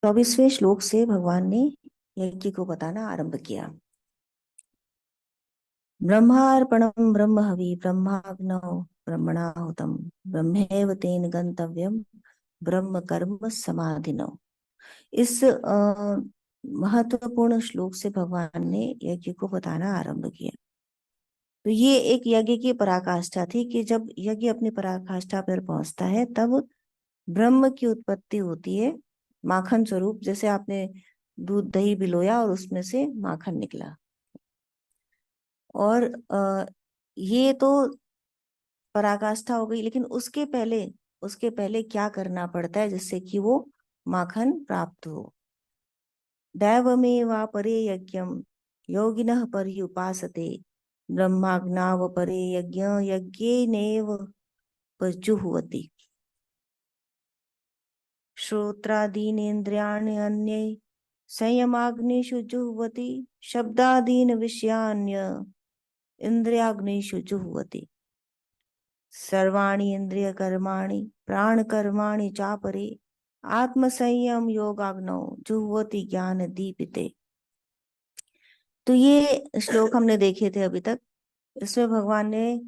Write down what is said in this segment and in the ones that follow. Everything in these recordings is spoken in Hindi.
24वें श्लोक से भगवान ने यज्ञ को बताना आरंभ किया। ब्रह्मार्पणम ब्रह्म हवि ब्रह्माग्नौ ब्रह्मणाहुतम ब्रह्मैव तेन गंतव्यम ब्रह्म कर्म समाधिनो। इस महत्वपूर्ण श्लोक से भगवान ने यज्ञ को बताना आरंभ किया। तो ये एक यज्ञ की पराकाष्ठा थी कि जब यज्ञ अपनी पराकाष्ठा पर पहुंचता है तब ब्रह्म की उत्पत्ति होती है माखन स्वरूप। जैसे आपने दूध दही बिलोया और उसमें से माखन निकला। और ये तो पराकाष्ठा हो गई, लेकिन उसके पहले क्या करना पड़ता है जिससे कि वो माखन प्राप्त हो। दैवमेवा परे यज्ञम योगिनः पर्युपासते ब्रह्माग्नाव परे यज्ञ यज्ञेनैव प्रजुह्वति। श्रोत्रादीनेन्द्रियाणि अन्ये संयमाग्निषु जुह्वति शब्दादीन विषयान्य इंद्रियाग्निषु जुह्वति। सर्वाणि इंद्रिय कर्माणि प्राण कर्माणि चापरे आत्म संयम योगाग्नौ जुह्वति ज्ञान दीपिते। तो ये श्लोक हमने देखे थे अभी तक। इसमें भगवान ने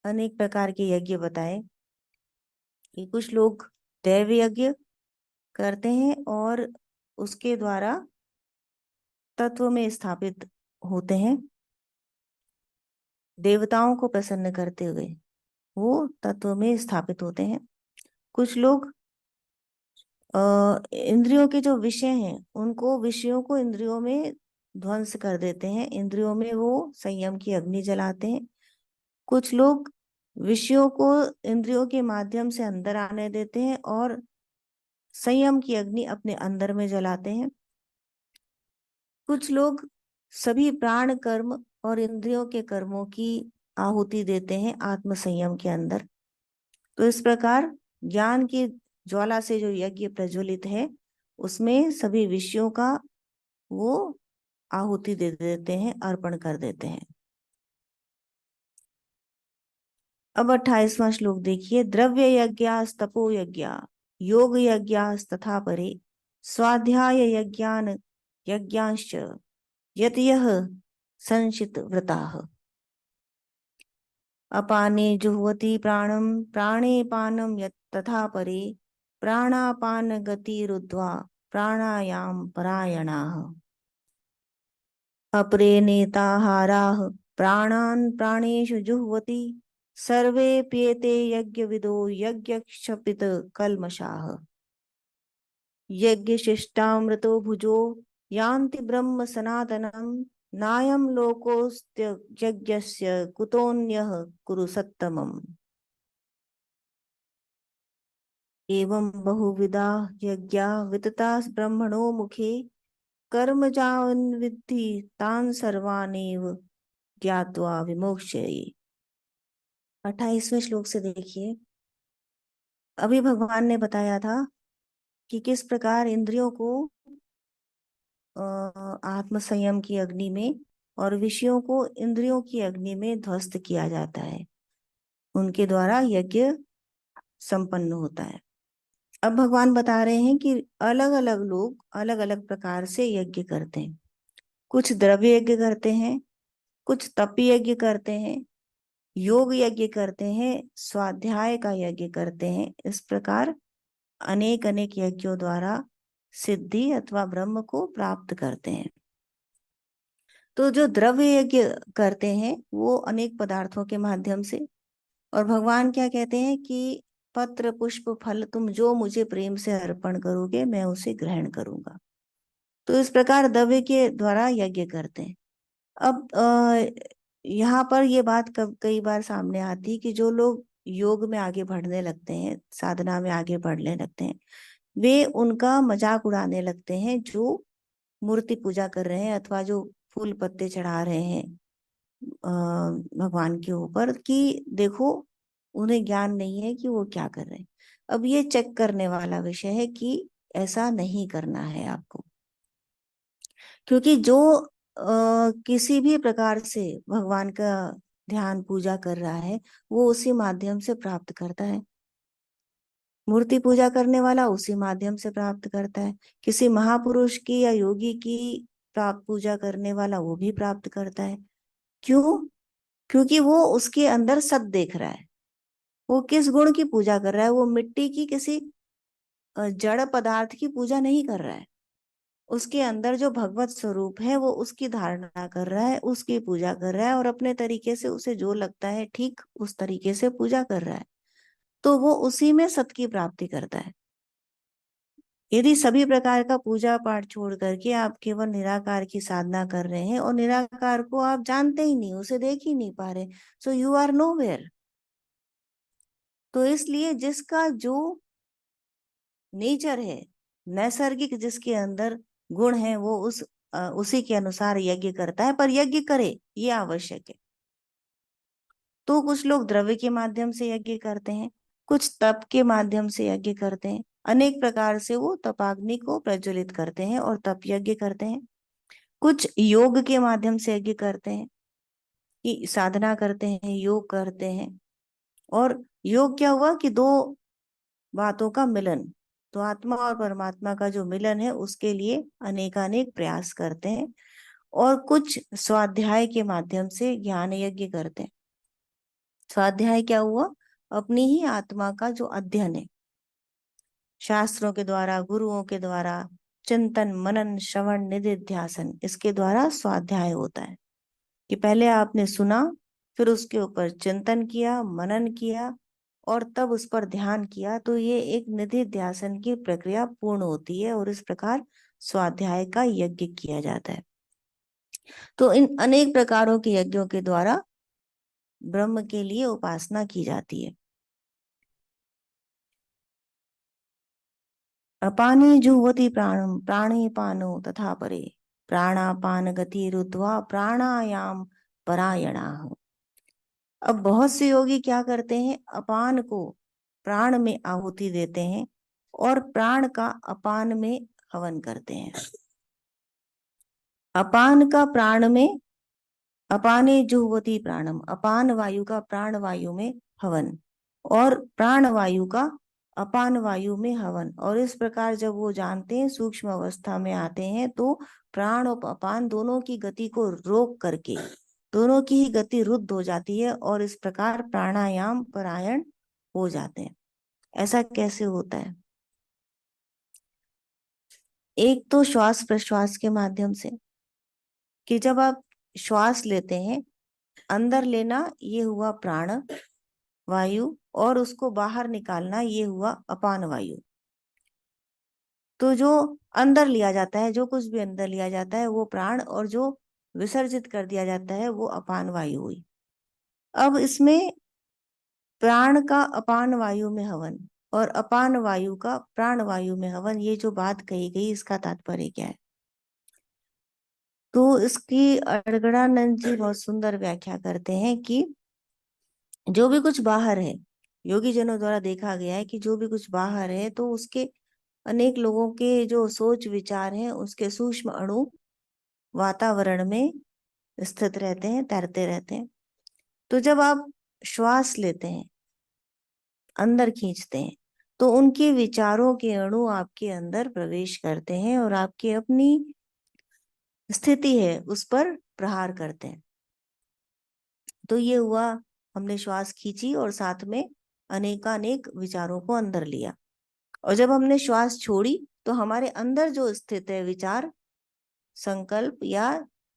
अनेक प्रकार के यज्ञ बताए कि कुछ लोग दैव यज्ञ करते हैं और उसके द्वारा तत्व में स्थापित होते हैं। देवताओं को प्रसन्न करते हुए वो तत्व में स्थापित होते हैं। कुछ लोग इंद्रियों के जो विषय हैं उनको विषयों को इंद्रियों में ध्वंस कर देते हैं, इंद्रियों में वो संयम की अग्नि जलाते हैं। कुछ लोग विषयों को इंद्रियों के माध्यम से अंदर आने देते हैं और संयम की अग्नि अपने अंदर में जलाते हैं। कुछ लोग सभी प्राण कर्म और इंद्रियों के कर्मों की आहुति देते हैं आत्म संयम के अंदर। तो इस प्रकार ज्ञान की ज्वाला से जो यज्ञ प्रज्वलित है उसमें सभी विषयों का वो आहुति दे देते हैं, अर्पण कर देते हैं। अब 28वां श्लोक देखिए। द्रव्य यज्ञास तपो यज्ञा योग यज्ञास तथा परे स्वाध्याय यज्ञान यज्ञांश्च यतयः संशित व्रताः। अपाने जुह्वति प्राणम प्राणे पानम यत् तथा परे प्राणापान गतिरुद्ध्वा प्राणायाम परायणाः। अपरे नेताहाराः प्राणान् प्राणेषु जुह्वति सर्वेऽप्येते यज्ञविदो यज्ञक्षपित कल्मषाः। यज्ञशिष्टामृतो भुजो यान्ति ब्रह्म सनातनम् नायं लोकोऽस्त्य यज्ञस्य कुतोऽन्यः कुरु सत्तमम्। एवं बहुविधा यज्ञा वितता ब्रह्मणो मुखे कर्मजान् विद्धि तान् सर्वानेव ज्ञात्वा विमोक्ष्यति। 28वें श्लोक से देखिए। अभी भगवान ने बताया था कि किस प्रकार इंद्रियों को आत्म संयम की अग्नि में और विषयों को इंद्रियों की अग्नि में ध्वस्त किया जाता है, उनके द्वारा यज्ञ संपन्न होता है। अब भगवान बता रहे हैं कि अलग अलग लोग अलग अलग प्रकार से यज्ञ करते हैं। कुछ द्रव्य यज्ञ करते हैं, कुछ तप यज्ञ करते हैं, योग यज्ञ करते हैं, स्वाध्याय का यज्ञ करते हैं। इस प्रकार अनेक अनेक यज्ञों द्वारा सिद्धि अथवा ब्रह्म को प्राप्त करते हैं। तो जो द्रव्य यज्ञ करते हैं वो अनेक पदार्थों के माध्यम से, और भगवान क्या कहते हैं कि पत्र पुष्प फल तुम जो मुझे प्रेम से अर्पण करोगे मैं उसे ग्रहण करूंगा। तो इस प्रकार द्रव्य के द्वारा यज्ञ करते हैं। अब यहाँ पर ये बात कई बार सामने आती है कि जो लोग योग में आगे बढ़ने लगते हैं, साधना में आगे बढ़ने लगते हैं, वे उनका मजाक उड़ाने लगते हैं जो मूर्ति पूजा कर रहे हैं अथवा जो फूल पत्ते चढ़ा रहे हैं भगवान के ऊपर, कि देखो उन्हें ज्ञान नहीं है कि वो क्या कर रहे हैं। अब ये चेक करने वाला विषय है कि ऐसा नहीं करना है आपको, क्योंकि जो किसी भी प्रकार से भगवान का ध्यान पूजा कर रहा है वो उसी माध्यम से प्राप्त करता है। मूर्ति पूजा करने वाला उसी माध्यम से प्राप्त करता है। किसी महापुरुष की या योगी की प्राप्त पूजा करने वाला वो भी प्राप्त करता है। क्यों? क्योंकि वो उसके अंदर सत देख रहा है। वो किस गुण की पूजा कर रहा है? वो मिट्टी की किसी जड़ पदार्थ की पूजा नहीं कर रहा है। उसके अंदर जो भगवत स्वरूप है वो उसकी धारणा कर रहा है, उसकी पूजा कर रहा है, और अपने तरीके से उसे जो लगता है ठीक उस तरीके से पूजा कर रहा है। तो वो उसी में सत की प्राप्ति करता है। यदि सभी प्रकार का पूजा पाठ छोड़ करके आप केवल निराकार की साधना कर रहे हैं और निराकार को आप जानते ही नहीं, उसे देख ही नहीं पा रहे, सो यू आर नोवेयर। तो इसलिए जिसका जो नेचर है, नैसर्गिक जिसके अंदर गुण है, वो उसी के अनुसार यज्ञ करता है। पर यज्ञ करे ये आवश्यक है। तो कुछ लोग द्रव्य के माध्यम से यज्ञ करते हैं, कुछ तप के माध्यम से यज्ञ करते हैं। अनेक प्रकार से वो तपाग्नि को प्रज्वलित करते हैं और तप यज्ञ करते हैं। कुछ योग के माध्यम से यज्ञ करते हैं, कि साधना करते हैं, योग करते हैं। और योग क्या हुआ कि दो बातों का मिलन, तो आत्मा और परमात्मा का जो मिलन है उसके लिए अनेकानेक प्रयास करते हैं। और कुछ स्वाध्याय के माध्यम से ज्ञान यज्ञ करते हैं। स्वाध्याय क्या हुआ? अपनी ही आत्मा का जो अध्ययन है, शास्त्रों के द्वारा, गुरुओं के द्वारा, चिंतन मनन श्रवण निधिध्यासन, इसके द्वारा स्वाध्याय होता है। कि पहले आपने सुना, फिर उसके ऊपर चिंतन किया, मनन किया, और तब उस पर ध्यान किया, तो ये एक निधिध्यासन की प्रक्रिया पूर्ण होती है और इस प्रकार स्वाध्याय का यज्ञ किया जाता है। तो इन अनेक प्रकारों के यज्ञों के द्वारा ब्रह्म के लिए उपासना की जाती है। अपाने जुह्वति प्राणम प्राणे पानो तथा परे, प्राणापान गति रुद्वा प्राणायाम परायणा। अब बहुत से योगी क्या करते हैं? अपान को प्राण में आहुति देते हैं और प्राण का अपान में हवन करते हैं। अपान का प्राण में, अपाने जुह्वति प्राणम, अपान वायु का प्राण वायु में हवन, और प्राण वायु का अपान वायु में हवन। और इस प्रकार जब वो जानते हैं, सूक्ष्म अवस्था में आते हैं, तो प्राण और अपान दोनों की गति को रोक करके दोनों की ही गति रुद्ध हो जाती है और इस प्रकार प्राणायाम परायण हो जाते हैं। ऐसा कैसे होता है? एक तो श्वास प्रश्वास के माध्यम से, कि जब आप श्वास लेते हैं, अंदर लेना ये हुआ प्राण वायु, और उसको बाहर निकालना ये हुआ अपान वायु। तो जो अंदर लिया जाता है, जो कुछ भी अंदर लिया जाता है वो प्राण, और जो विसर्जित कर दिया जाता है वो अपान वायु हुई। अब इसमें प्राण का अपान वायु में हवन और अपान वायु का प्राण वायु में हवन, ये जो बात कही गई इसका तात्पर्य क्या है? तो इसकी अड़गड़ानंद जी बहुत सुंदर व्याख्या करते हैं कि जो भी कुछ बाहर है, योगी जनों द्वारा देखा गया है कि जो भी कुछ बाहर है, तो उसके अनेक लोगों के जो सोच विचार हैं, उसके सूक्ष्म अणु वातावरण में स्थित रहते हैं, तैरते रहते हैं। तो जब आप श्वास लेते हैं, अंदर खींचते हैं, तो उनके विचारों के अणु आपके अंदर प्रवेश करते हैं और आपकी अपनी स्थिति है उस पर प्रहार करते हैं। तो ये हुआ, हमने श्वास खींची और साथ में अनेकानेक विचारों को अंदर लिया। और जब हमने श्वास छोड़ी, तो हमारे अंदर जो स्थित है विचार, संकल्प या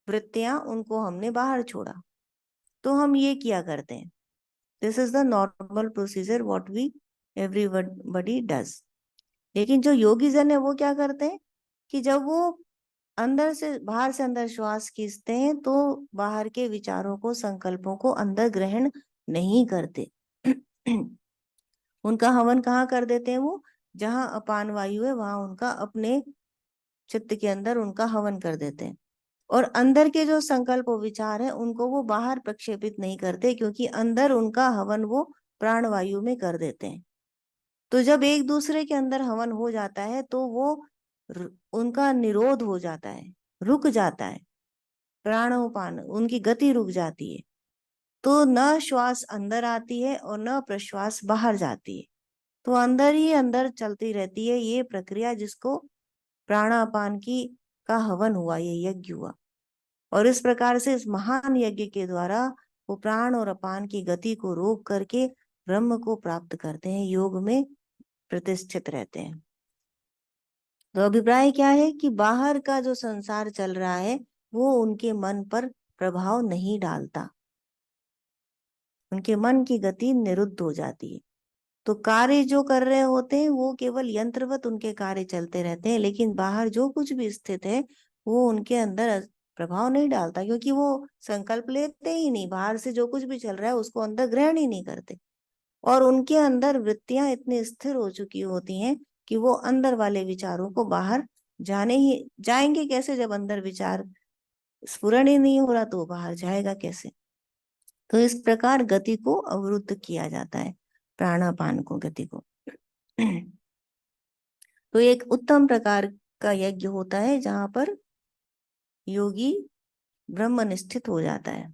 वृत्तियां, उनको हमने बाहर छोड़ा। तो हम ये किया करते हैं, this is the normal procedure what we everybody does. लेकिन जो योगी जन है वो क्या करते हैं कि जब वो अंदर से बाहर से अंदर श्वास खींचते हैं, तो बाहर के विचारों को, संकल्पों को अंदर ग्रहण नहीं करते। उनका हवन कहाँ कर देते हैं? वो जहां अपान वायु है वहां उनका अपने चित्त के अंदर उनका हवन कर देते हैं। और अंदर के जो संकल्प और विचार है उनको वो बाहर प्रक्षेपित नहीं करते, क्योंकि अंदर उनका हवन वो प्राण वायु में कर देते हैं। तो जब एक दूसरे के अंदर हवन हो जाता है, तो वो उनका निरोध हो जाता है, रुक जाता है, प्राणोपान उनकी गति रुक जाती है। तो न श्वास अंदर आती है और न प्रश्वास बाहर जाती है। तो अंदर ही अंदर चलती रहती है ये प्रक्रिया, जिसको प्राणापान की का हवन हुआ, ये यज्ञ हुआ। और इस प्रकार से इस महान यज्ञ के द्वारा वो प्राण और अपान की गति को रोक करके ब्रह्म को प्राप्त करते हैं, योग में प्रतिष्ठित रहते हैं। तो अभिप्राय क्या है कि बाहर का जो संसार चल रहा है वो उनके मन पर प्रभाव नहीं डालता, उनके मन की गति निरुद्ध हो जाती है। तो कार्य जो कर रहे होते हैं वो केवल यंत्रवत उनके कार्य चलते रहते हैं, लेकिन बाहर जो कुछ भी स्थित है वो उनके अंदर प्रभाव नहीं डालता, क्योंकि वो संकल्प लेते ही नहीं, बाहर से जो कुछ भी चल रहा है उसको अंदर ग्रहण ही नहीं करते। और उनके अंदर वृत्तियां इतनी स्थिर हो चुकी होती हैं कि वो अंदर वाले विचारों को बाहर जाने ही जाएंगे कैसे, जब अंदर विचार स्फुरण ही नहीं हो रहा तो बाहर जाएगा कैसे। तो इस प्रकार गति को अवरुद्ध किया जाता है, प्राणापान को, गति को। तो एक उत्तम प्रकार का यज्ञ होता है जहां पर योगी ब्रह्मनिष्ठित हो जाता है।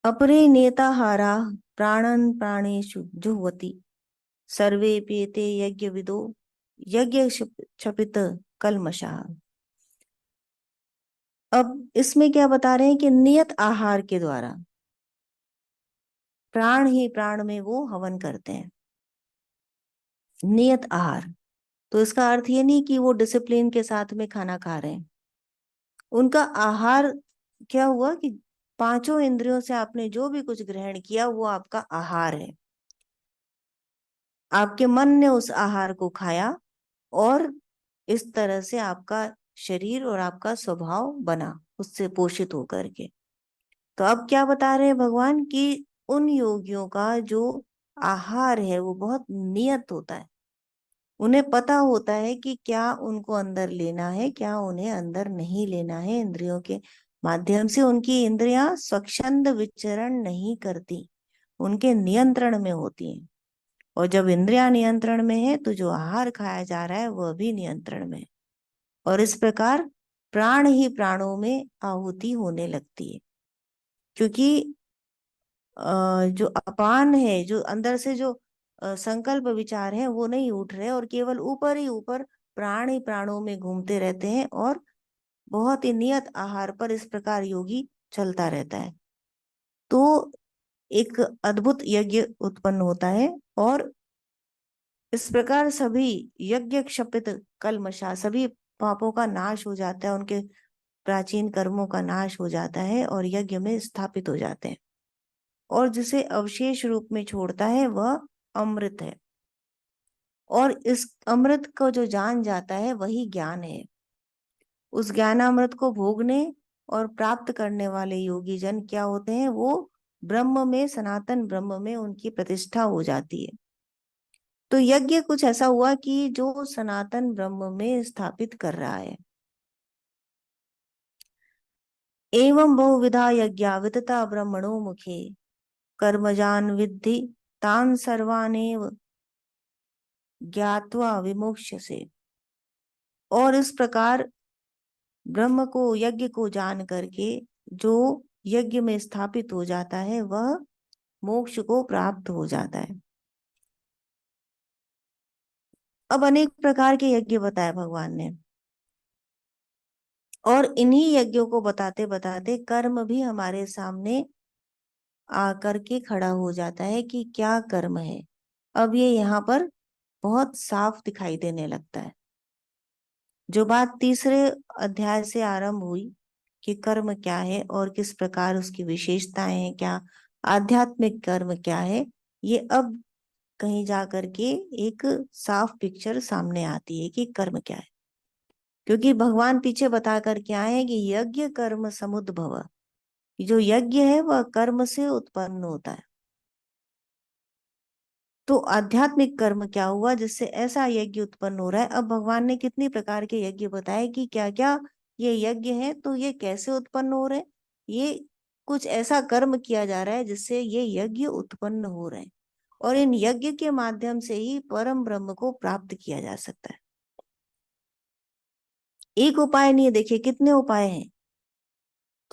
अपरे नेताहारा प्राणन प्राणेषु जुह्वति सर्वे पीते यज्ञ विदो यज्ञ क्षपित कल्मषा। अब इसमें क्या बता रहे हैं कि नियत आहार के द्वारा प्राण ही प्राण में वो हवन करते हैं, नियत आहार। तो इसका अर्थ ये नहीं कि वो डिसिप्लिन के साथ में खाना खा रहे हैं। उनका आहार क्या हुआ कि पांचों इंद्रियों से आपने जो भी कुछ ग्रहण किया वो आपका आहार है। आपके मन ने उस आहार को खाया और इस तरह से आपका शरीर और आपका स्वभाव बना उससे पोषित होकर के। तो अब क्या बता रहे हैं भगवान कि उन योगियों का जो आहार है वो बहुत नियत होता है, उन्हें पता होता है कि क्या उनको अंदर लेना है, क्या उन्हें अंदर नहीं लेना है। इंद्रियों के माध्यम से उनकी इंद्रियां स्वच्छंद विचरण नहीं करती, उनके नियंत्रण में होती हैं। और जब इंद्रियां नियंत्रण में है तो जो आहार खाया जा रहा है वह भी नियंत्रण में है। और इस प्रकार प्राण ही प्राणों में आहुति होने लगती है, क्योंकि जो अपान है, जो अंदर से जो संकल्प विचार है वो नहीं उठ रहे, और केवल ऊपर ही ऊपर प्राण ही प्राणों में घूमते रहते हैं। और बहुत ही नियत आहार पर इस प्रकार योगी चलता रहता है। तो एक अद्भुत यज्ञ उत्पन्न होता है, और इस प्रकार सभी यज्ञ क्षपित कल्मषा, सभी पापों का नाश हो जाता है, उनके प्राचीन कर्मों का नाश हो जाता है और यज्ञ में स्थापित हो जाते हैं। और जिसे अवशेष रूप में छोड़ता है वह अमृत है। और इस अमृत को जो जान जाता है वही ज्ञान है। उस ज्ञानामृत को भोगने और प्राप्त करने वाले योगी जन क्या होते हैं, वो ब्रह्म में, सनातन ब्रह्म में उनकी प्रतिष्ठा हो जाती है। तो यज्ञ कुछ ऐसा हुआ कि जो सनातन ब्रह्म में स्थापित कर रहा है। एवं बहुविधा यज्ञा वितता ब्रह्मणो मुखे कर्मजान विद्धि तान सर्वानेव ज्ञात्वा विमोक्ष्यसे। और इस प्रकार ब्रह्म को, यज्ञ को जान करके जो यज्ञ में स्थापित हो जाता है वह मोक्ष को प्राप्त हो जाता है। अब अनेक प्रकार के यज्ञ बताए भगवान ने, और इन्हीं यज्ञों को बताते बताते कर्म भी हमारे सामने आकर के खड़ा हो जाता है कि क्या कर्म है। अब ये यहाँ पर बहुत साफ दिखाई देने लगता है। जो बात तीसरे अध्याय से आरंभ हुई कि कर्म क्या है और किस प्रकार उसकी विशेषताएं हैं, क्या आध्यात्मिक कर्म क्या है, ये अब कहीं जा करके एक साफ पिक्चर सामने आती है कि कर्म क्या है। क्योंकि भगवान पीछे बता करके आए हैं कि यज्ञ कर्म समुद्भव, जो यज्ञ है वह कर्म से उत्पन्न होता है। तो आध्यात्मिक कर्म क्या हुआ जिससे ऐसा यज्ञ उत्पन्न हो रहा है। अब भगवान ने कितनी प्रकार के यज्ञ बताए कि क्या क्या ये यज्ञ है, तो ये कैसे उत्पन्न हो रहे हैं। ये कुछ ऐसा कर्म किया जा रहा है जिससे ये यज्ञ उत्पन्न हो रहे हैं, और इन यज्ञ के माध्यम से ही परम ब्रह्म को प्राप्त किया जा सकता है। एक उपाय नहीं है, देखिए कितने उपाय हैं।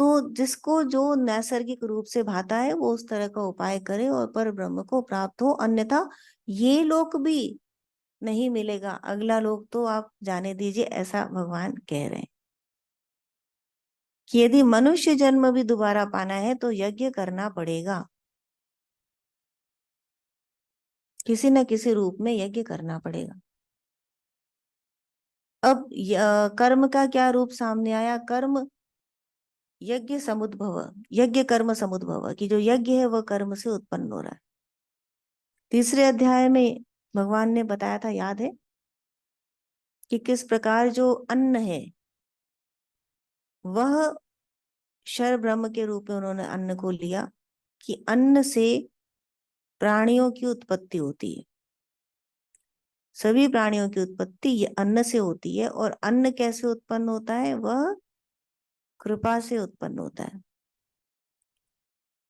तो जिसको जो नैसर्गिक रूप से भाता है वो उस तरह का उपाय करे और पर ब्रह्म को प्राप्त हो, अन्यथा ये लोक भी नहीं मिलेगा, अगला लोक तो आप जाने दीजिए, ऐसा भगवान कह रहे हैं कि यदि मनुष्य जन्म भी दोबारा पाना है तो यज्ञ करना पड़ेगा, किसी न किसी रूप में यज्ञ करना पड़ेगा। अब कर्म का क्या रूप सामने आया? कर्म यज्ञ समुद्भव, यज्ञ कर्म समुद्भव, कि जो यज्ञ है वह कर्म से उत्पन्न हो रहा है। तीसरे अध्याय में भगवान ने बताया था, याद है, कि किस प्रकार जो अन्न है वह क्षर ब्रह्म के रूप में उन्होंने अन्न को लिया, कि अन्न से प्राणियों की उत्पत्ति होती है, सभी प्राणियों की उत्पत्ति ये अन्न से होती है। और अन्न कैसे उत्पन्न होता है? वह कृपा से उत्पन्न होता है।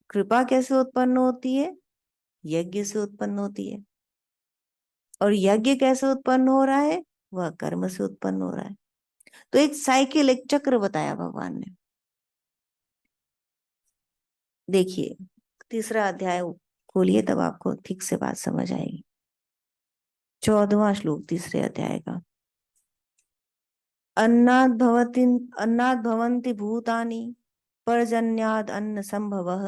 कृपा कैसे उत्पन्न होती है? यज्ञ से उत्पन्न होती है। और यज्ञ कैसे उत्पन्न हो रहा है? वह कर्म से उत्पन्न हो रहा है। तो एक साइकिल, एक चक्र बताया भगवान ने। देखिए तीसरा अध्याय खोलिए, तब आपको ठीक से बात समझ आएगी। 14वां श्लोक तीसरे अध्याय का। अन्नाद् भवन्ति भूतानि पर्जन्याद् अन्न संभवः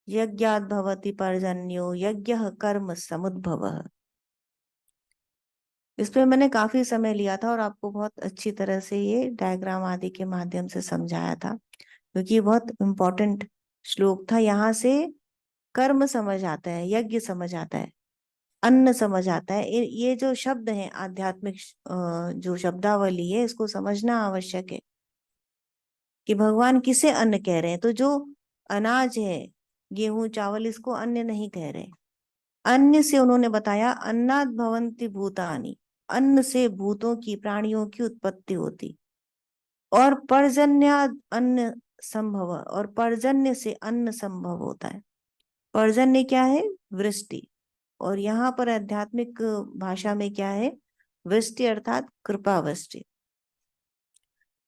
यज्ञाद् भवति पर्जन्यो यज्ञः कर्म समुद्भवः। इस पे मैंने काफी समय लिया था और आपको बहुत अच्छी तरह से ये डायग्राम आदि के माध्यम से समझाया था, क्योंकि ये बहुत इंपॉर्टेंट श्लोक था। यहाँ से कर्म समझ आता है, यज्ञ समझ आता है, अन्न समझ आता है। ये जो शब्द हैं आध्यात्मिक जो शब्दावली है, इसको समझना आवश्यक है कि भगवान किसे अन्न कह रहे हैं। तो जो अनाज है, गेहूं चावल, इसको अन्न नहीं कह रहे। अन्न से उन्होंने बताया अन्नाद् भवन्ति भूतानि, अन्न से भूतों की, प्राणियों की उत्पत्ति होती। और पर्जन्याद् अन्न संभव, और पर्जन्य से अन्न संभव होता है। पर्जन्य क्या है? वृष्टि। और यहाँ पर आध्यात्मिक भाषा में क्या है? वृष्टि अर्थात कृपा वृष्टि।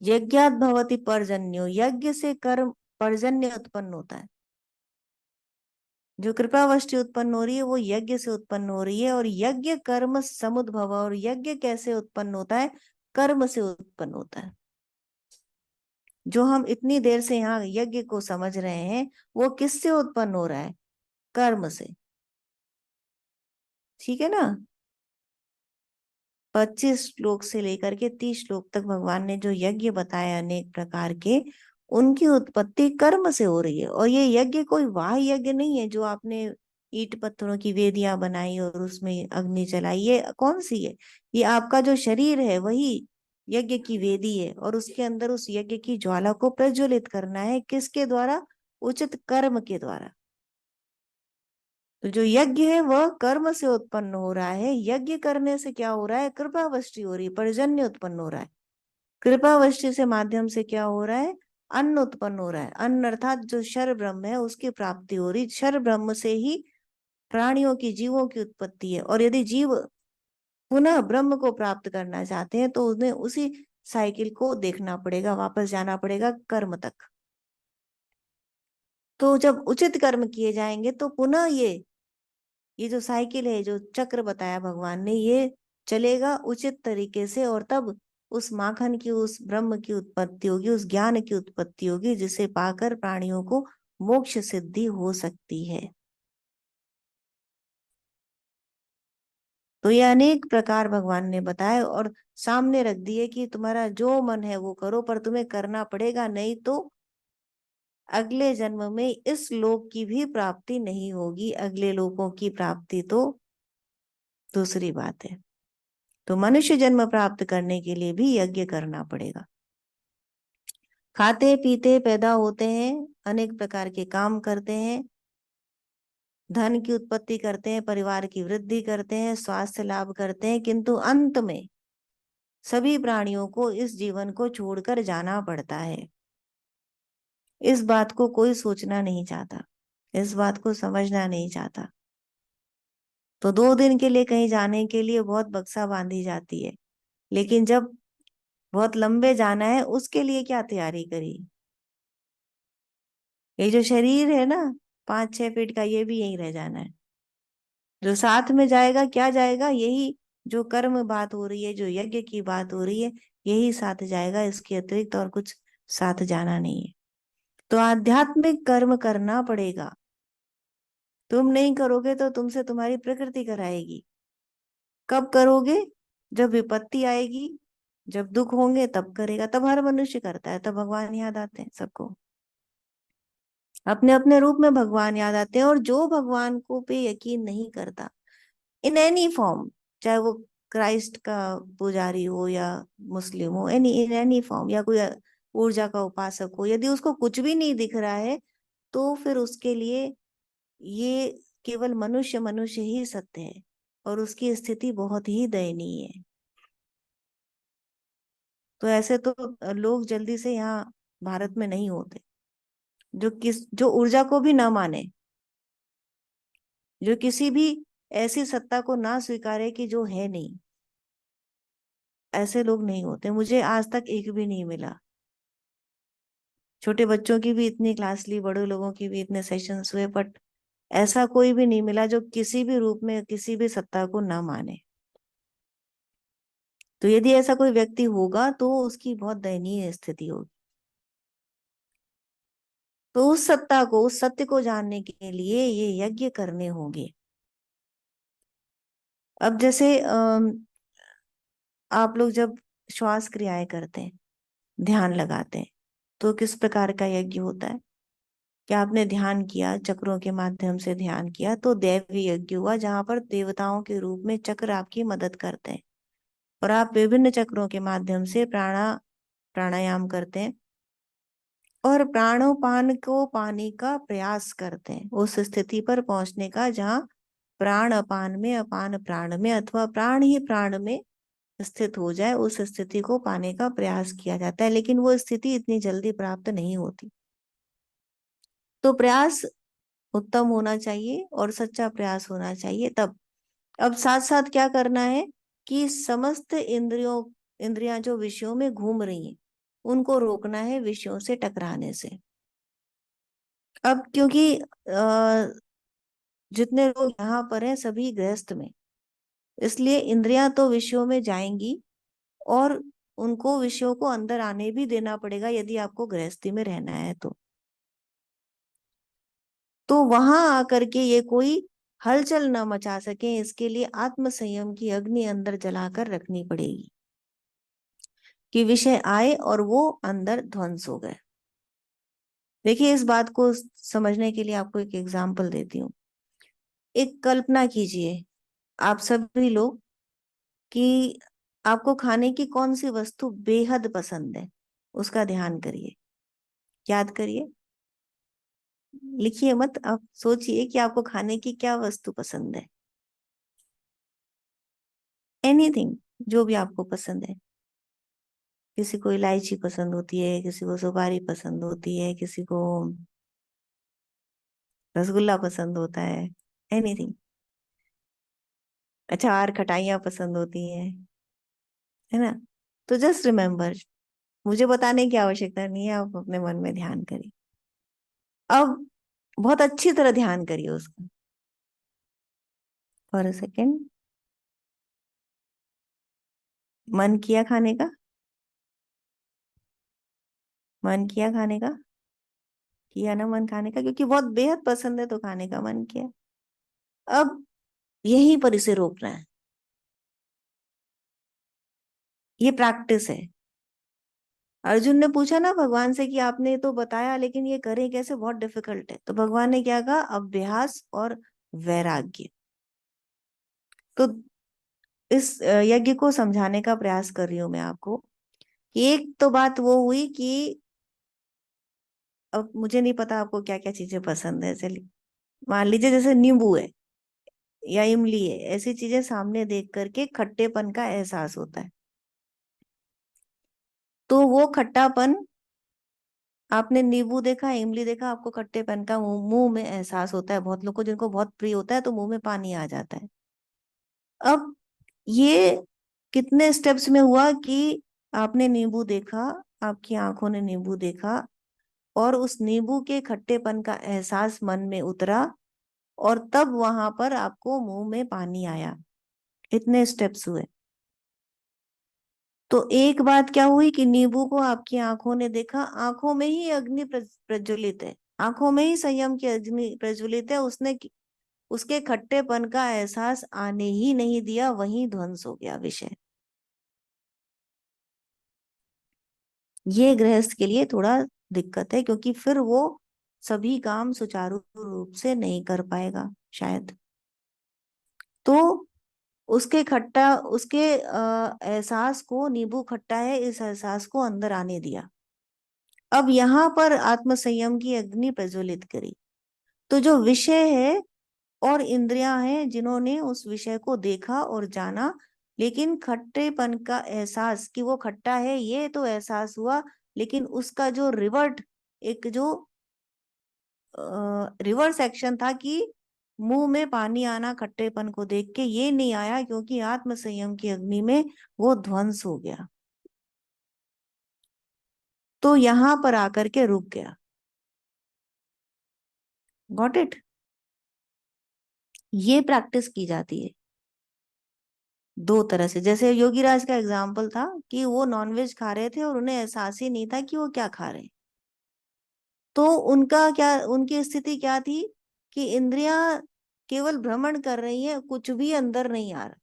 यज्ञात् भवति पर्जन्यो, यज्ञ से कर्म पर्जन्य उत्पन्न होता है। जो कृपा वृष्टि उत्पन्न हो रही है वो यज्ञ से उत्पन्न हो रही है। और यज्ञ कर्म समुद्भव, और यज्ञ कैसे उत्पन्न होता है? कर्म से उत्पन्न होता है। जो हम इतनी देर से यहाँ यज्ञ को समझ रहे हैं वो किससे उत्पन्न हो रहा है? कर्म से। ठीक है ना? 25 श्लोक से लेकर के 30 श्लोक तक भगवान ने जो यज्ञ बताए अनेक प्रकार के, उनकी उत्पत्ति कर्म से हो रही है। और ये यज्ञ कोई वाह यज्ञ नहीं है जो आपने ईंट पत्थरों की वेदियां बनाई और उसमें अग्नि जलाई। ये कौन सी है? ये आपका जो शरीर है वही यज्ञ की वेदी है, और उसके अंदर उस यज्ञ की ज्वाला को प्रज्वलित करना है। किसके द्वारा? उचित कर्म के द्वारा। तो जो यज्ञ है वह कर्म से उत्पन्न हो रहा है। यज्ञ करने से क्या हो रहा है? कृपावृष्टि हो रही है, पर्जन्य उत्पन्न हो रहा है। कृपावृष्टि से माध्यम से क्या हो रहा है? अन्न उत्पन्न हो रहा है। अन्न अर्थात जो क्षर ब्रह्म है उसकी प्राप्ति हो रही। क्षर ब्रह्म से ही प्राणियों की, जीवों की उत्पत्ति है। और यदि जीव पुनः ब्रह्म को प्राप्त करना चाहते हैं तो उन्हें उसी साइकिल को देखना पड़ेगा, वापस जाना पड़ेगा कर्म तक। तो जब उचित कर्म किए जाएंगे तो पुनः ये जो साइकिल है, जो चक्र बताया भगवान ने, ये चलेगा उचित तरीके से। और तब उस माखन की, उस ब्रह्म की उत्पत्ति होगी, उस ज्ञान की उत्पत्ति होगी, जिसे पाकर प्राणियों को मोक्ष सिद्धि हो सकती है। तो ये अनेक प्रकार भगवान ने बताए और सामने रख दिए कि तुम्हारा जो मन है वो करो, पर तुम्हें करना पड़ेगा, नहीं तो अगले जन्म में इस लोक की भी प्राप्ति नहीं होगी। अगले लोकों की प्राप्ति तो दूसरी बात है। तो मनुष्य जन्म प्राप्त करने के लिए भी यज्ञ करना पड़ेगा। खाते पीते पैदा होते हैं, अनेक प्रकार के काम करते हैं, धन की उत्पत्ति करते हैं, परिवार की वृद्धि करते हैं, स्वास्थ्य लाभ करते हैं, किंतु अंत में सभी प्राणियों को इस जीवन को छोड़कर जाना पड़ता है। इस बात को कोई सोचना नहीं चाहता, इस बात को समझना नहीं चाहता। तो 2 दिन के लिए कहीं जाने के लिए बहुत बक्सा बांधी जाती है, लेकिन जब बहुत लंबे जाना है उसके लिए क्या तैयारी करी? ये जो शरीर है ना 5-6 फीट का, ये भी यहीं रह जाना है। जो साथ में जाएगा क्या जाएगा, यही जो कर्म बात हो रही है, जो यज्ञ की बात हो रही है, यही साथ जाएगा, इसके अतिरिक्त और कुछ साथ जाना नहीं है। तो आध्यात्मिक कर्म करना पड़ेगा। तुम नहीं करोगे तो तुमसे तुम्हारी प्रकृति कराएगी। कब करोगे? जब विपत्ति आएगी, जब दुख होंगे तब करेगा। तब हर मनुष्य करता है, तब भगवान याद आते हैं सबको। अपने अपने रूप में भगवान याद आते हैं। और जो भगवान को पे यकीन नहीं करता इन एनी फॉर्म, चाहे वो क्राइस्ट का पुजारी हो या मुस्लिम हो, एनी इन एनी फॉर्म, या कोई ऊर्जा का उपासक हो, यदि उसको कुछ भी नहीं दिख रहा है तो फिर उसके लिए ये केवल मनुष्य मनुष्य ही सत्य है, और उसकी स्थिति बहुत ही दयनीय है। तो ऐसे तो लोग जल्दी से यहाँ भारत में नहीं होते, जो ऊर्जा को भी ना माने, जो किसी भी ऐसी सत्ता को ना स्वीकारे कि जो है नहीं। ऐसे लोग नहीं होते, मुझे आज तक एक भी नहीं मिला। छोटे बच्चों की भी इतनी क्लास ली, बड़े लोगों की भी इतने सेशंस हुए, बट ऐसा कोई भी नहीं मिला जो किसी भी रूप में किसी भी सत्ता को ना माने। तो यदि ऐसा कोई व्यक्ति होगा तो उसकी बहुत दयनीय स्थिति होगी। तो उस सत्ता को, उस सत्य को जानने के लिए ये यज्ञ करने होंगे। अब जैसे आप लोग जब श्वास क्रियाएं करते हैं, ध्यान लगाते हैं, तो किस प्रकार का यज्ञ होता है? क्या आपने ध्यान किया, चक्रों के माध्यम से ध्यान किया, तो दैवी यज्ञ हुआ, जहां पर देवताओं के रूप में चक्र आपकी मदद करते हैं, और आप विभिन्न चक्रों के माध्यम से प्राणायाम करते हैं, और प्राणोपान को पाने का प्रयास करते हैं, उस स्थिति पर पहुंचने का जहाँ प्राण अपान में, अपान प्राण में, अथवा प्राण ही प्राण में स्थित हो जाए, उस स्थिति को पाने का प्रयास किया जाता है। लेकिन वो स्थिति इतनी जल्दी प्राप्त नहीं होती। तो प्रयास उत्तम होना चाहिए और सच्चा प्रयास होना चाहिए तब। अब साथ साथ क्या करना है कि समस्त इंद्रियां जो विषयों में घूम रही हैं, उनको रोकना है विषयों से टकराने से। अब क्योंकि जितने लोग यहाँ पर हैं सभी गृहस्थ में, इसलिए इंद्रियां तो विषयों में जाएंगी, और उनको विषयों को अंदर आने भी देना पड़ेगा यदि आपको गृहस्थी में रहना है तो वहां आकर के ये कोई हलचल न मचा सके, इसके लिए आत्म संयम की अग्नि अंदर जलाकर रखनी पड़ेगी कि विषय आए और वो अंदर ध्वंस हो गए। देखिए, इस बात को समझने के लिए आपको एक एग्जाम्पल देती हूँ। एक कल्पना कीजिए, आप सभी लोग, कि आपको खाने की कौन सी वस्तु बेहद पसंद है, उसका ध्यान करिए, याद करिए, लिखिए मत, आप सोचिए कि आपको खाने की क्या वस्तु पसंद है। एनीथिंग, जो भी आपको पसंद है। किसी को इलायची पसंद होती है, किसी को सुपारी पसंद होती है, किसी को रसगुल्ला पसंद होता है, एनीथिंग। अचार खटाइयाँ पसंद होती हैं, है ना? तो जस्ट रिमेम्बर, मुझे बताने की आवश्यकता नहीं है, आप अपने मन में ध्यान करिए। अब बहुत अच्छी तरह ध्यान करिए उसका, फॉर अ सेकेंड। मन किया खाने का? मन किया खाने का? किया ना मन खाने का? क्योंकि बहुत बेहद पसंद है तो खाने का मन किया। अब यहीं पर इसे रोकना है, ये प्रैक्टिस है। अर्जुन ने पूछा ना भगवान से कि आपने तो बताया, लेकिन ये करें कैसे, बहुत डिफिकल्ट है। तो भगवान ने क्या कहा? अभ्यास और वैराग्य। तो इस यज्ञ को समझाने का प्रयास कर रही हूं मैं आपको कि एक तो बात वो हुई कि अब मुझे नहीं पता आपको क्या क्या चीजें पसंद है। चलिए, मान लीजिए जैसे नींबू है या इमली है, ऐसी चीजें सामने देख करके खट्टेपन का एहसास होता है। तो वो खट्टापन, आपने नींबू देखा, इमली देखा, आपको खट्टेपन का मुंह में एहसास होता है। बहुत लोग को, जिनको बहुत प्रिय होता है, तो मुंह में पानी आ जाता है। अब ये कितने स्टेप्स में हुआ कि आपने नींबू देखा, आपकी आंखों ने नींबू देखा, और उस नींबू के खट्टेपन का एहसास मन में उतरा, और तब वहां पर आपको मुंह में पानी आया। इतने स्टेप्स हुए। तो एक बात क्या हुई कि नींबू को आपकी आंखों ने देखा, आंखों में ही अग्नि प्रज्वलित है, आंखों में ही संयम की अग्नि प्रज्वलित है। उसने उसके खट्टेपन का एहसास आने ही नहीं दिया, वहीं ध्वंस हो गया विषय। ये गृहस्थ के लिए थोड़ा दिक्कत है, क्योंकि फिर वो सभी काम सुचारू रूप से नहीं कर पाएगा शायद। तो उसके खट्टा, उसके एहसास को, नींबू खट्टा है इस एहसास को अंदर आने दिया। अब यहाँ पर आत्म संयम की अग्नि प्रज्वलित करी। तो जो विषय है और इंद्रियां हैं जिन्होंने उस विषय को देखा और जाना, लेकिन खट्टेपन का एहसास कि वो खट्टा है ये तो एहसास हुआ, लेकिन उसका जो रिवर्ट, एक जो रिवर्स एक्शन था कि मुंह में पानी आना खट्टेपन को देख के, ये नहीं आया, क्योंकि आत्म संयम की अग्नि में वो ध्वंस हो गया। तो यहां पर आकर के रुक गया। Got it? ये प्रैक्टिस की जाती है दो तरह से। जैसे योगीराज का एग्जाम्पल था कि वो नॉनवेज खा रहे थे और उन्हें एहसास ही नहीं था कि वो क्या खा रहे हैं। तो उनका क्या, उनकी स्थिति क्या थी कि इंद्रियां केवल भ्रमण कर रही हैं, कुछ भी अंदर नहीं आ रहा।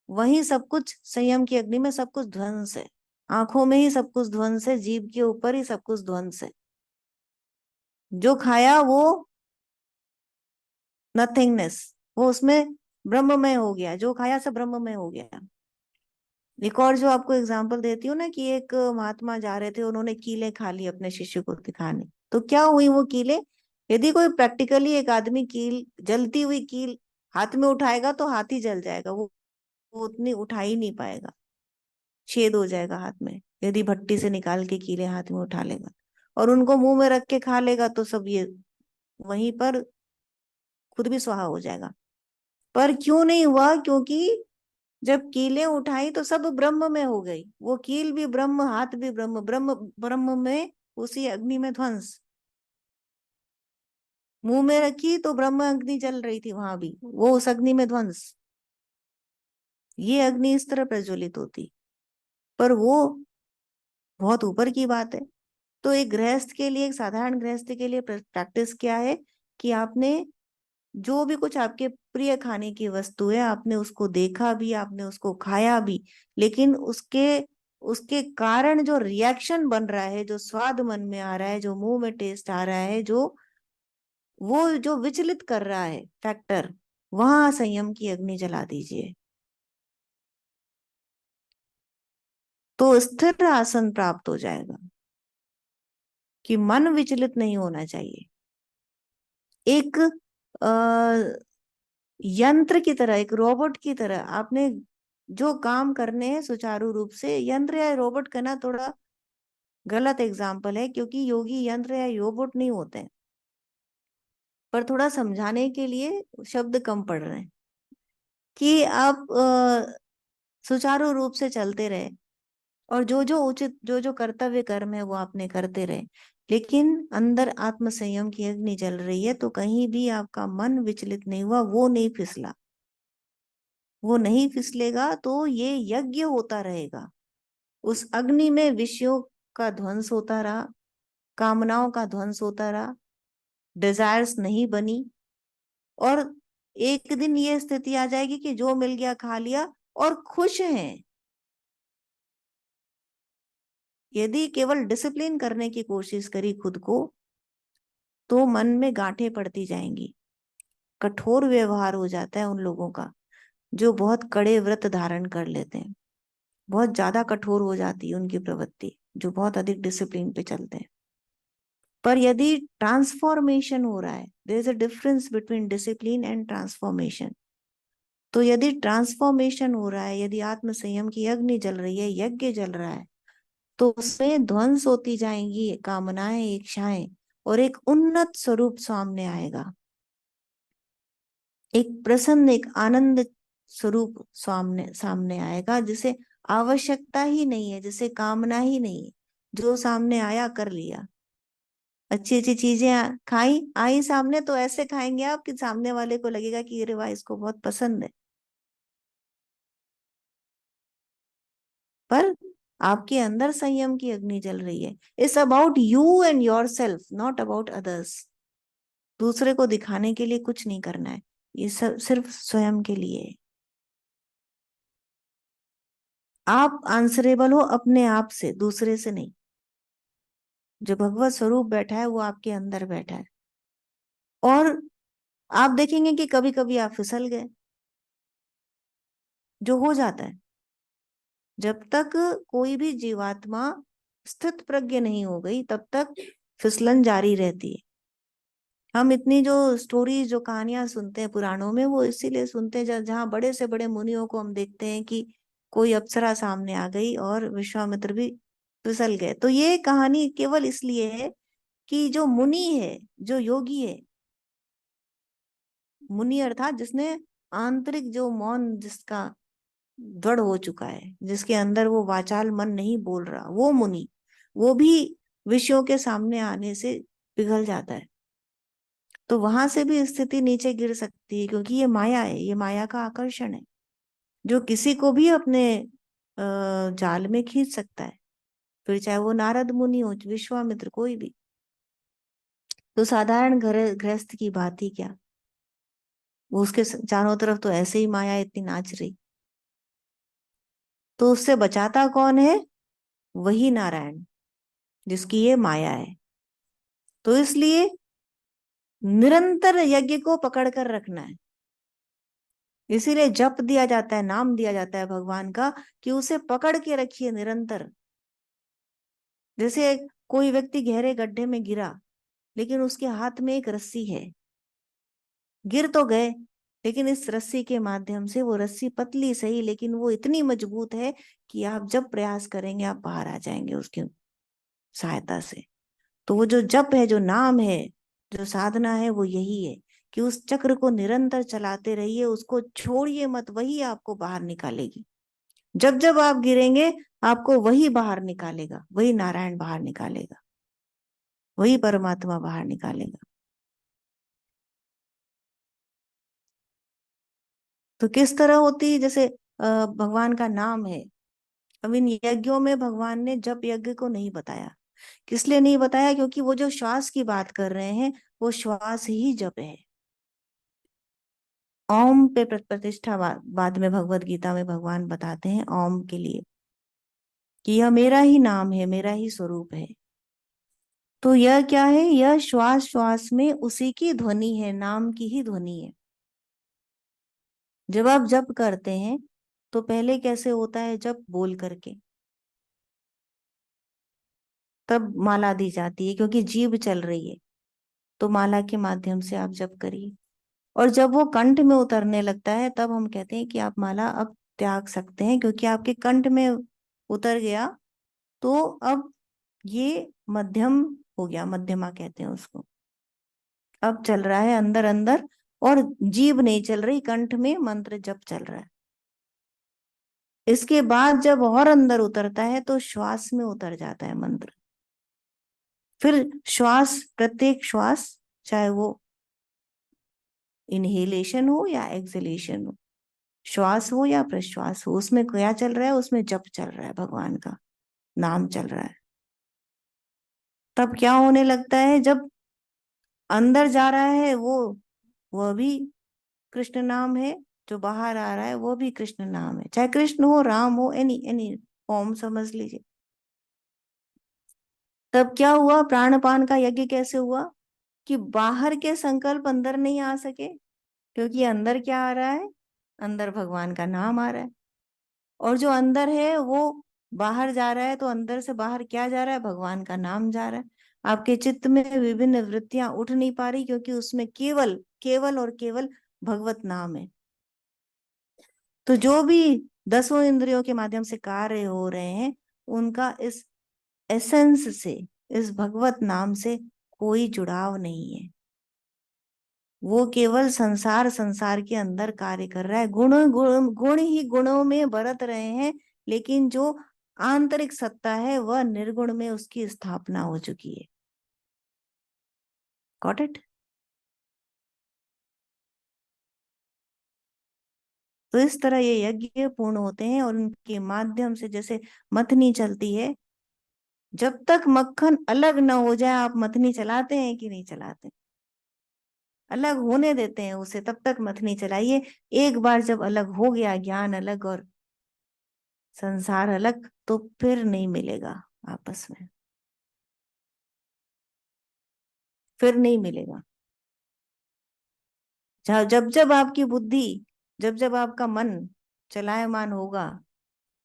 वहीं सब कुछ संयम की अग्नि में सब कुछ ध्वंस है, आंखों में ही सब कुछ ध्वंस है, जीभ के ऊपर ही सब कुछ ध्वंस है। जो खाया वो नथिंगनेस, वो उसमें ब्रह्ममय हो गया, जो खाया सब ब्रह्ममय हो गया। एक और जो आपको एग्जांपल देती हूँ ना, कि एक महात्मा जा रहे थे, उन्होंने कीले खा ली अपने शिष्य को दिखाने। तो क्या हुई वो कीले? यदि कोई प्रैक्टिकली एक आदमी कील, जलती हुई कील हाथ में उठाएगा तो हाथ ही जल जाएगा, वो उतनी उठा ही नहीं पाएगा, छेद हो जाएगा हाथ में। यदि भट्टी से निकाल के कीले हाथ में उठा लेगा और उनको मुंह में रख के खा लेगा तो सब ये वहीं पर खुद भी स्वाहा हो जाएगा। पर क्यों नहीं हुआ? क्योंकि जब कीलें उठाई तो सब ब्रह्म में हो गई, वो कील भी ब्रह्म, हाथ भी ब्रह्म, ब्रह्म ब्रह्म में, उसी अग्नि में ध्वंस। मुंह में रखी तो ब्रह्म अग्नि जल रही थी वहां भी, वो उस अग्नि में ध्वंस। ये अग्नि इस तरह प्रज्वलित होती, पर वो बहुत ऊपर की बात है। तो एक गृहस्थ के लिए, एक साधारण गृहस्थ के लिए प्रैक्टिस क्या है कि आपने जो भी कुछ आपके प्रिय खाने की वस्तु है, आपने उसको देखा भी, आपने उसको खाया भी, लेकिन उसके उसके कारण जो रिएक्शन बन रहा है, जो स्वाद मन में आ रहा है, जो मुंह में टेस्ट आ रहा है, जो वो जो विचलित कर रहा है फैक्टर, वहां संयम की अग्नि जला दीजिए। तो स्थिर आसन प्राप्त हो जाएगा, कि मन विचलित नहीं होना चाहिए। एक आ, यंत्र की तरह, एक रोबोट की तरह आपने जो काम करने हैं सुचारू रूप से, यंत्र या रोबोट कहना थोड़ा गलत एग्जाम्पल है, क्योंकि योगी यंत्र या रोबोट नहीं होते हैं। पर थोड़ा समझाने के लिए शब्द कम पड़ रहे हैं, कि आप सुचारू रूप से चलते रहे, और जो जो उचित, जो जो कर्तव्य कर्म है वो आपने करते रहे, लेकिन अंदर आत्म संयम की अग्नि जल रही है, तो कहीं भी आपका मन विचलित नहीं हुआ, वो नहीं फिसला, वो नहीं फिसलेगा, तो ये यज्ञ होता रहेगा। उस अग्नि में विषयों का ध्वंस होता रहा, कामनाओं का ध्वंस होता रहा, डिजायर्स नहीं बनी, और एक दिन ये स्थिति आ जाएगी कि जो मिल गया खा लिया और खुश हैं। यदि केवल डिसिप्लिन करने की कोशिश करी खुद को, तो मन में गांठें पड़ती जाएंगी, कठोर व्यवहार हो जाता है उन लोगों का जो बहुत कड़े व्रत धारण कर लेते हैं। बहुत ज्यादा कठोर हो जाती है उनकी प्रवृत्ति, जो बहुत अधिक डिसिप्लिन पे चलते हैं। पर यदि ट्रांसफॉर्मेशन हो रहा है, there is a difference between discipline and transformation. तो यदि ट्रांसफॉर्मेशन हो रहा है, यदि आत्म संयम की अग्नि जल रही है, यज्ञ जल रहा है, तो उसमें ध्वंस होती जाएंगी कामनाएं, इच्छाएं, और एक उन्नत स्वरूप सामने आएगा, एक प्रसन्न, एक आनंद स्वरूप सामने सामने आएगा, जिसे आवश्यकता ही नहीं है, जिसे कामना ही नहीं है, जो सामने आया कर लिया। अच्छी अच्छी चीजें खाई आई सामने तो ऐसे खाएंगे आप कि सामने वाले को लगेगा कि अरे वाह इसको बहुत पसंद है। पर आपके अंदर संयम की अग्नि जल रही है। It's about you and your self, not about others. दूसरे को दिखाने के लिए कुछ नहीं करना है, ये सब सिर्फ स्वयं के लिए है। आप आंसरेबल हो अपने आप से, दूसरे से नहीं। जो भगवत स्वरूप बैठा है वो आपके अंदर बैठा है। और आप देखेंगे कि कभी कभी आप फिसल गए, जो हो जाता है। जब तक कोई भी जीवात्मा स्थित प्रज्ञ नहीं हो गई तब तक फिसलन जारी रहती है। हम इतनी जो स्टोरीज, जो कहानियां सुनते हैं पुराणों में, वो इसीलिए सुनते हैं जहाँ बड़े से बड़े मुनियों को हम देखते हैं कि कोई अप्सरा सामने आ गई और विश्वामित्र भी फिसल गए। तो ये कहानी केवल इसलिए है कि जो मुनि है, जो योगी है, मुनि अर्थात जिसने आंतरिक जो मौन, जिसका दृढ़ हो चुका है, जिसके अंदर वो वाचाल मन नहीं बोल रहा, वो मुनि, वो भी विषयों के सामने आने से पिघल जाता है। तो वहां से भी स्थिति नीचे गिर सकती है, क्योंकि ये माया है, ये माया का आकर्षण है जो किसी को भी अपने जाल में खींच सकता है। फिर चाहे वो नारद मुनि हो, विश्वामित्र, कोई भी। तो साधारण घर गृहस्थ की बात ही क्या, वो उसके चारों तरफ तो ऐसे ही माया इतनी नाच रही। तो उससे बचाता कौन है? वही नारायण, जिसकी ये माया है। तो इसलिए निरंतर यज्ञ को पकड़ कर रखना है। इसीलिए जप दिया जाता है, नाम दिया जाता है भगवान का, कि उसे पकड़ के रखिए निरंतर। जैसे कोई व्यक्ति गहरे गड्ढे में गिरा, लेकिन उसके हाथ में एक रस्सी है। गिर तो गए, लेकिन इस रस्सी के माध्यम से, वो रस्सी पतली सही लेकिन वो इतनी मजबूत है कि आप जब प्रयास करेंगे आप बाहर आ जाएंगे उसकी सहायता से। तो वो जो जप है, जो नाम है, जो साधना है, वो यही है कि उस चक्र को निरंतर चलाते रहिए, उसको छोड़िए मत, वही आपको बाहर निकालेगी। जब जब आप गिरेंगे आपको वही बाहर निकालेगा, वही नारायण बाहर निकालेगा, वही परमात्मा बाहर निकालेगा। तो किस तरह होती है? जैसे भगवान का नाम है। अब इन यज्ञों में भगवान ने जप यज्ञ को नहीं बताया। किस लिए नहीं बताया? क्योंकि वो जो श्वास की बात कर रहे हैं, वो श्वास ही जप है। ओम पे प्रतिष्ठा बाद में भगवत गीता में भगवान बताते हैं ओम के लिए, कि यह मेरा ही नाम है, मेरा ही स्वरूप है। तो यह क्या है? यह श्वास श्वास में उसी की ध्वनि है, नाम की ही ध्वनि है। जब आप जप करते हैं तो पहले कैसे होता है? जप बोल करके, तब माला दी जाती है, क्योंकि जीभ चल रही है। तो माला के माध्यम से आप जप करिए। और जब वो कंठ में उतरने लगता है तब हम कहते हैं कि आप माला अब त्याग सकते हैं, क्योंकि आपके कंठ में उतर गया। तो अब ये मध्यम हो गया, मध्यमा कहते हैं उसको। अब चल रहा है अंदर अंदर, और जीभ नहीं चल रही, कंठ में मंत्र जप चल रहा है। इसके बाद जब और अंदर उतरता है तो श्वास में उतर जाता है मंत्र। फिर श्वास, प्रत्येक श्वास, चाहे वो इनहेलेशन हो या एक्सहेलेशन हो, श्वास हो या प्रश्वास हो, उसमें क्या चल रहा है? उसमें जप चल रहा है, भगवान का नाम चल रहा है। तब क्या होने लगता है? जब अंदर जा रहा है वो, वह भी कृष्ण नाम है। जो बाहर आ रहा है वो भी कृष्ण नाम है, चाहे कृष्ण हो, राम हो, एनी एनी फॉर्म समझ लीजिए। तब क्या हुआ? प्राणपान का यज्ञ कैसे हुआ? कि बाहर के संकल्प अंदर नहीं आ सके, क्योंकि अंदर क्या आ रहा है? अंदर भगवान का नाम आ रहा है। और जो अंदर है वो बाहर जा रहा है, तो अंदर से बाहर क्या जा रहा है? भगवान का नाम जा रहा है। आपके चित्त में विभिन्न वृत्तियां उठ नहीं पा रही, क्योंकि उसमें केवल केवल और केवल भगवत नाम है। तो जो भी दसों इंद्रियों के माध्यम से कार्य हो रहे हैं, उनका इस एसेंस से, इस भगवत नाम से कोई जुड़ाव नहीं है। वो केवल संसार संसार के अंदर कार्य कर रहा है, गुण गुण गुण ही गुणों में बरत रहे हैं। लेकिन जो आंतरिक सत्ता है वह निर्गुण में उसकी स्थापना हो चुकी है। Got it? तो इस तरह ये यज्ञ पूर्ण होते हैं और उनके माध्यम से जैसे मथनी चलती है, जब तक मक्खन अलग न हो जाए आप मथनी चलाते हैं कि नहीं चलाते? अलग होने देते हैं उसे, तब तक मथनी चलाइए। एक बार जब अलग हो गया, ज्ञान अलग और संसार अलग, तो फिर नहीं मिलेगा आपस में, फिर नहीं मिलेगा। जब जब आपकी बुद्धि, जब जब आपका मन चलायमान होगा,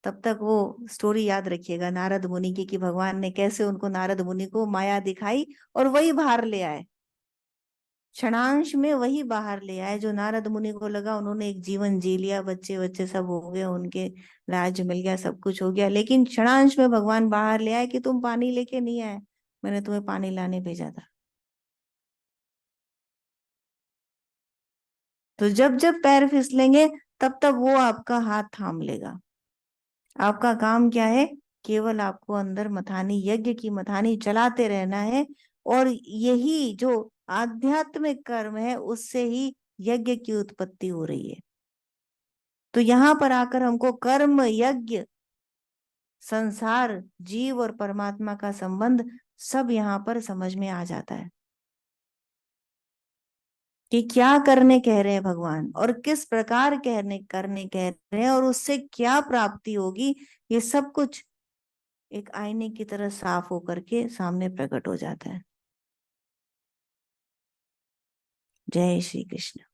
तब तक वो स्टोरी याद रखिएगा नारद मुनि की, कि भगवान ने कैसे उनको, नारद मुनि को माया दिखाई और वही बाहर ले आए। क्षणांश में वही बाहर ले आए जो नारद मुनि को लगा उन्होंने एक जीवन जी लिया, बच्चे बच्चे सब हो गए उनके, राज्य मिल गया, सब कुछ हो गया, लेकिन क्षणांश में भगवान बाहर ले आए कि तुम पानी लेके नहीं आए, मैंने तुम्हें पानी लाने भेजा था। तो जब जब पैर फिसलेंगे, तब तब वो आपका हाथ थाम लेगा। आपका काम क्या है? केवल आपको अंदर मथानी, यज्ञ की मथानी चलाते रहना है। और यही जो आध्यात्मिक कर्म है उससे ही यज्ञ की उत्पत्ति हो रही है। तो यहाँ पर आकर हमको कर्म, यज्ञ, संसार, जीव और परमात्मा का संबंध सब यहाँ पर समझ में आ जाता है कि क्या करने कह रहे हैं भगवान और किस प्रकार करने कह रहे हैं और उससे क्या प्राप्ति होगी। ये सब कुछ एक आईने की तरह साफ होकर के सामने प्रकट हो जाता है। जय श्री कृष्ण।